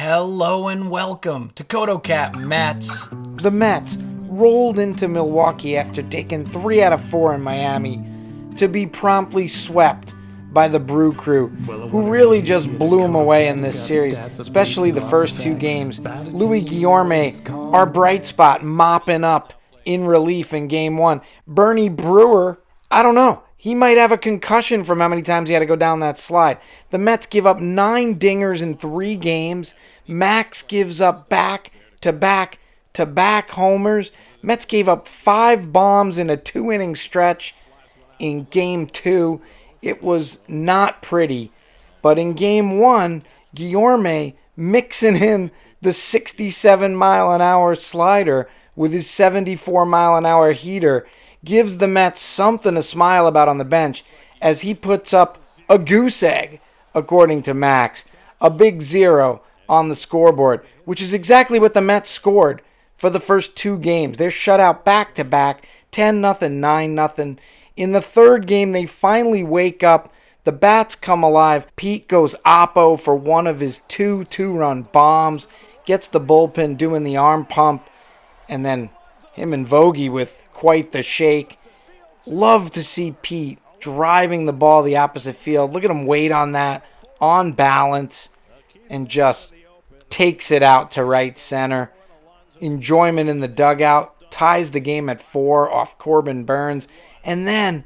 Hello and welcome to CotoCat Mets. The Mets rolled into Milwaukee after taking 3 out of 4 in Miami to be promptly swept by the Brew Crew, who really just blew them away in this series, especially the first 2 games. Louis Guillorme, our bright spot, mopping up in relief in Game 1. Bernie Brewer, I don't know. He might have a concussion from how many times he had to go down that slide. The Mets give up 9 dingers in 3 games. Max gives up back-to-back homers. Mets gave up 5 bombs in a 2-inning stretch in Game 2. It was not pretty. But in Game 1, Guillorme mixing in the 67-mile-an-hour slider with his 74-mile-an-hour heater gives the Mets something to smile about on the bench as he puts up a goose egg, according to Max. A big 0 on the scoreboard, which is exactly what the Mets scored for the first 2 games. They're shut out back-to-back, 10-0, 9-0. In the third game, they finally wake up. The bats come alive. Pete goes oppo for one of his 2 two-run bombs, gets the bullpen doing the arm pump, and then him and Vogie with quite the shake. Love to see Pete driving the ball the opposite field. Look at him wait on that, on balance, and just takes it out to right center. Enjoyment in the dugout. Ties the game at 4 off Corbin Burns. And then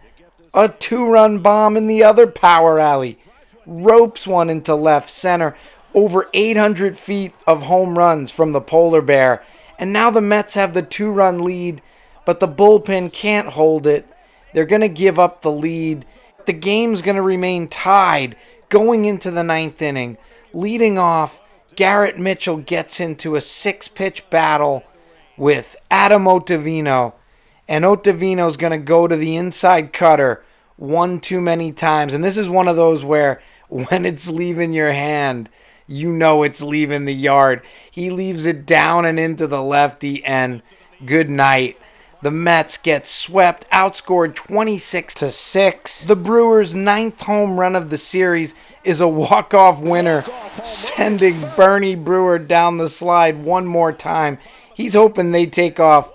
a 2-run bomb in the other power alley. Ropes one into left center. Over 800 feet of home runs from the polar bear. And now the Mets have the 2-run lead, but the bullpen can't hold it. They're going to give up the lead. The game's going to remain tied going into the 9th inning. Leading off, Garrett Mitchell gets into a 6-pitch battle with Adam Ottavino. And Ottavino's going to go to the inside cutter one too many times. And this is one of those where when it's leaving your hand, you know it's leaving the yard. He leaves it down and into the lefty, and good night. The Mets get swept, outscored 26-6. The Brewers' 9th home run of the series is a walk-off winner, sending Bernie Brewer down the slide one more time. He's hoping they take off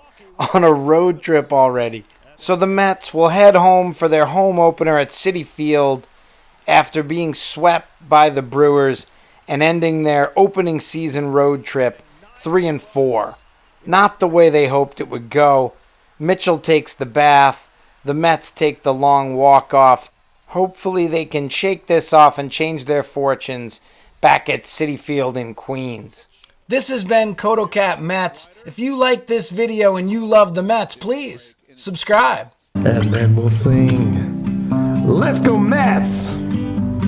on a road trip already. So the Mets will head home for their home opener at Citi Field after being swept by the Brewers and ending their opening season road trip 3-4. Not the way they hoped it would go. Mitchell takes the bath. The Mets take the long walk off. Hopefully they can shake this off and change their fortunes back at Citi Field in Queens. This has been CotoCat Mets. If you like this video and you love the Mets, please subscribe. And then we'll sing, "Let's Go Mets!"